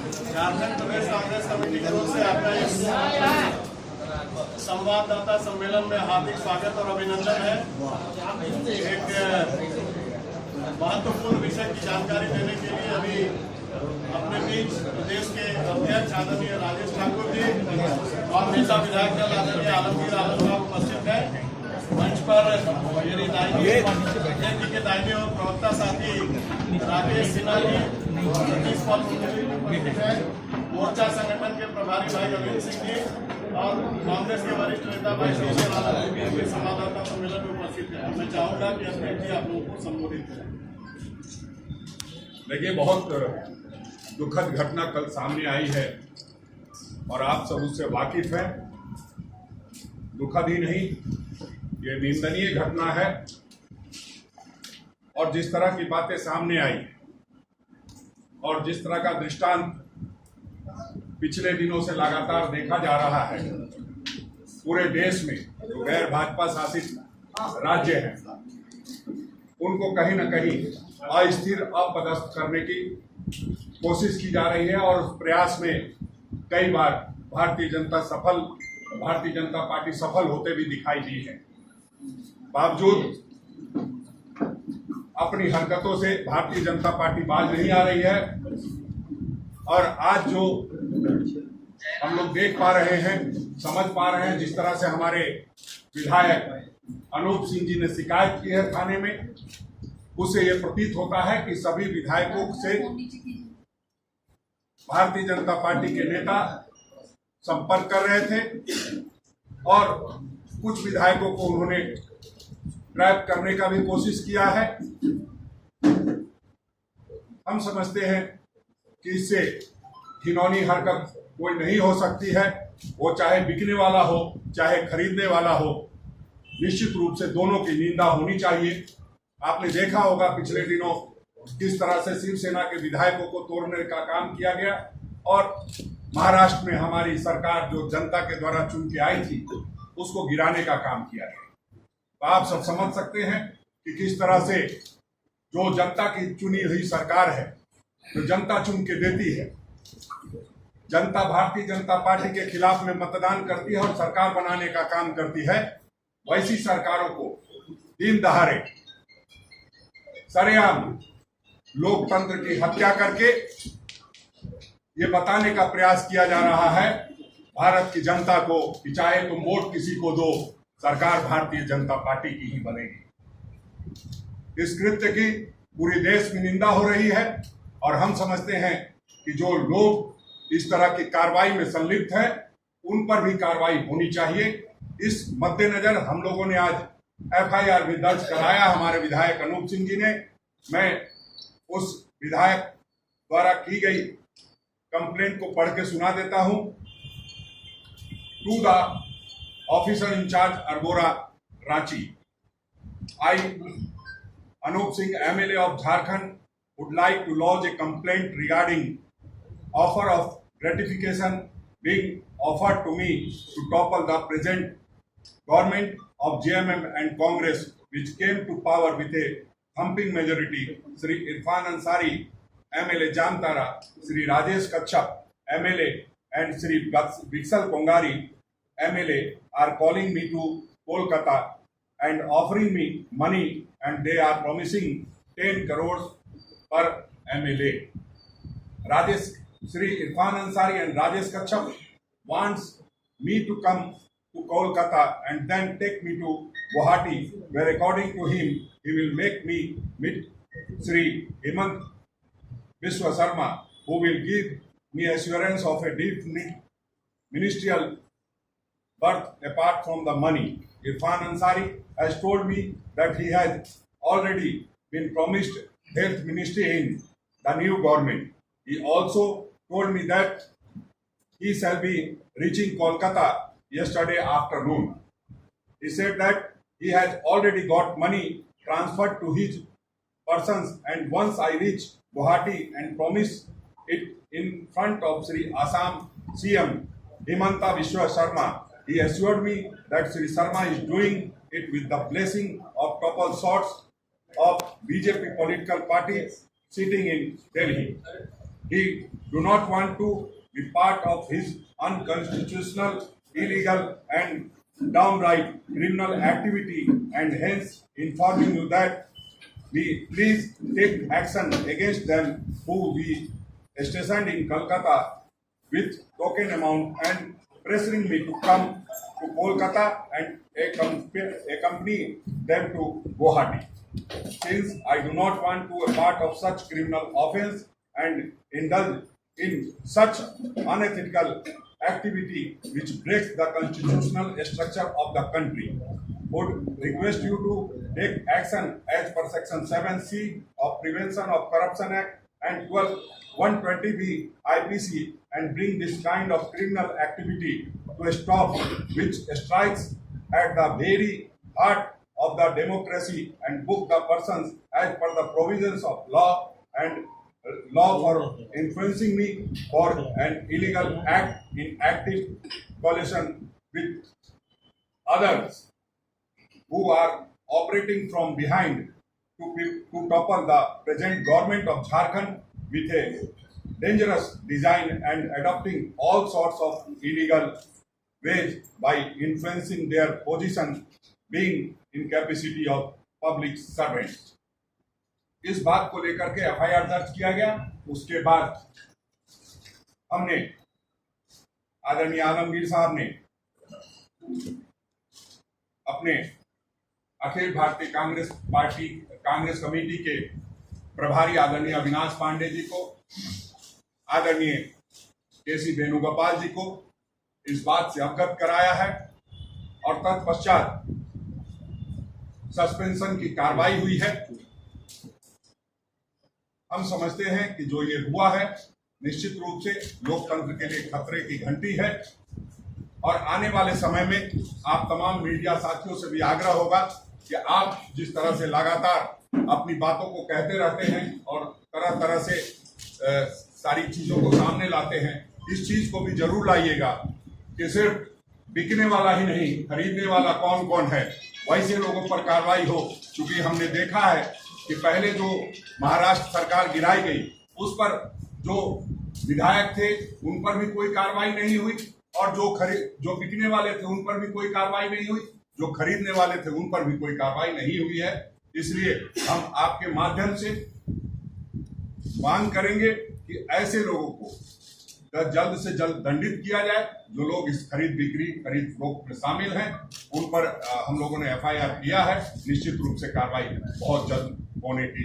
झारखंड प्रदेश Congress committee की ओर से आपका इस संवाददाता सम्मेलन में हार्दिक स्वागत और अभिनंदन है। एक महत्वपूर्ण विषय की जानकारी देने के लिए अभी अपने बीच प्रदेश के अध्यक्ष आदरणीय राजेश ठाकुर जी और नेता विधायक दल आदरणीय आलमगीर आलम साहब उपस्थित है। मंच पर मेरी दाहिनी जी के दाहिने और प्रवक्ता साथी राकेश सिन्हा जी, मोर्चा संगठन के प्रभारी भाई रविंद्र सिंह जी और कांग्रेस के वरिष्ठ नेता भाई शोभन आनंद जी भी संवाददाता सम्मेलन में उपस्थित है। मैं चाहूंगा कि अध्यक्ष जी आप लोगों को संबोधित करें। देखिए, बहुत दुखद घटना कल सामने आई है और आप सब उससे वाकिफ हैं। दुखद ही नहीं, ये निंदनीय घटना है और जिस तरह की बातें सामने आई और जिस तरह का दृष्टांत पिछले दिनों से लगातार देखा जा रहा है पूरे देश में, जो गैर भाजपा शासित राज्य हैं उनको कहीं न कहीं अस्थिर अपदस्थ करने की कोशिश की जा रही है और उस प्रयास में कई बार भारतीय जनता पार्टी सफल होते भी दिखाई दी है। बावजूद अपनी हरकतों से भारतीय जनता पार्टी बाज नहीं आ रही है और आज जो हम लोग देख पा रहे हैं, समझ पा रहे हैं, जिस तरह से हमारे विधायक अनूप सिंह जी ने शिकायत की है थाने में, उससे ये प्रतीत होता है कि सभी विधायकों से भारतीय जनता पार्टी के नेता संपर्क कर रहे थे और कुछ विधायकों को उन्होंने ट्रैप करने का भी कोशिश किया है। हम समझते हैं कि इससे घिनौनी हरकत कोई नहीं हो सकती है, वो चाहे बिकने वाला हो चाहे खरीदने वाला हो, निश्चित रूप से दोनों की निंदा होनी चाहिए। आपने देखा होगा पिछले दिनों किस तरह से शिवसेना के विधायकों को तोड़ने का काम किया गया और महाराष्ट्र में हमारी सरकार जो जनता के द्वारा चुन के आई थी उसको गिराने का काम किया गया। तो आप सब समझ सकते हैं कि किस तरह से जो जनता की चुनी हुई सरकार है, जो जनता चुन के देती है, जनता भारतीय जनता पार्टी के खिलाफ में मतदान करती है और सरकार बनाने का काम करती है, वैसी सरकारों को दिन दहाड़े सरेआम लोकतंत्र की हत्या करके ये बताने का प्रयास किया जा रहा है भारत की जनता को कि चाहे तुम वोट किसी को दो, सरकार भारतीय जनता पार्टी की ही बनेगी। इस कृत्य की पूरे देश में निंदा हो रही है और हम समझते हैं कि जो लोग इस तरह की कार्रवाई में संलिप्त हैं उन पर भी कार्रवाई होनी चाहिए। इस मद्देनजर हम लोगों ने आज FIR भी दर्ज कराया हमारे विधायक अनूप सिंह जी ने। मैं उस विधायक द्वारा की गई कंप्लेंट को पढ़ के सुना देता हूं। टू द ऑफिसर इंचार्ज अरबोरा Ranchi, I Anup Singh, MLA of Jharkhand, would like to lodge a complaint regarding offer of gratification being offered to me to topple the present government of JMM and Congress, which came to power with a thumping majority. Shri Irfan Ansari, MLA Jamtara, Shri Rajesh Kachchap, MLA, and Shri Vixal Kongari, MLA, are calling me to Kolkata and offering me money, and they are promising 10 crores per MLA. Shri Irfan Ansari and Rajesh Kachchap wants me to come to Kolkata and then take me to Guwahati, where according to him, he will make me meet Shri Hemant Biswa Sarma, who will give me assurance of a deep ministerial berth apart from the money. Irfan Ansari has told me that he has already been promised health ministry in the new government. He also told me that he shall be reaching Kolkata yesterday afternoon. He said that he has already got money transferred to his persons, and once I reach Guwahati and promise it in front of Sri Assam CM Himanta Biswa Sarma, he assured me that Sri Sarma is doing it with the blessing of couple sorts of BJP political party sitting in Delhi. he do not want to be part of his unconstitutional, illegal and downright criminal activity, and hence informing you that we please take action against them who we stationed in Kolkata with token amount and pressuring me to come to Kolkata and accompany them to Guwahati. Since I do not want to be a part of such criminal offense and indulge in such unethical activity which breaks the constitutional structure of the country, would request you to take action as per Section 7C of Prevention of Corruption Act and 120B IPC and bring this kind of criminal activity to a stop, which strikes at the very heart of the democracy and book the persons as per the provisions of law and law for influencing me for an illegal act in active coalition with others who are operating from behind to topple the present government of Jharkhand with a dangerous design and adopting all sorts of illegal ways by influencing their position being in capacity of public servants. इस बात को लेकर के FIR दर्ज किया गया। उसके बाद हमने आदरणीय आलमगीर साहब ने अपने अखिल भारतीय कांग्रेस पार्टी कांग्रेस कमेटी के प्रभारी आदरणीय अविनाश पांडे जी को, आदरणीय केसी वेणुगोपाल जी को इस बात से अवगत कराया है और तत्पश्चात सस्पेंशन की कार्रवाई हुई है। हम समझते हैं कि जो ये हुआ है निश्चित रूप से लोकतंत्र के लिए खतरे की घंटी है और आने वाले समय में आप तमाम मीडिया साथियों से भी आग्रह होगा कि आप जिस तरह से लगातार अपनी बातों को कहते रहते हैं और तरह तरह से सारी चीजों को सामने लाते हैं, इस चीज को भी जरूर लाइएगा कि सिर्फ बिकने वाला ही नहीं, खरीदने वाला कौन कौन है, वैसे लोगों पर कार्रवाई हो। क्योंकि हमने देखा है कि पहले जो महाराष्ट्र सरकार गिराई गई उस पर जो विधायक थे उन पर भी कोई कार्रवाई नहीं हुई और जो बिकने वाले थे उन पर भी कोई कार्रवाई नहीं हुई, जो खरीदने वाले थे उन पर भी कोई कार्रवाई नहीं हुई है। इसलिए हम आपके माध्यम से मांग करेंगे कि ऐसे लोगों को जल्द से जल्द दंडित किया जाए। जो लोग इस खरीद बिक्री खरीद फरोख्त में शामिल हैं उन पर हम लोगों ने एफआईआर किया है। निश्चित रूप से कार्रवाई बहुत जल्द होने की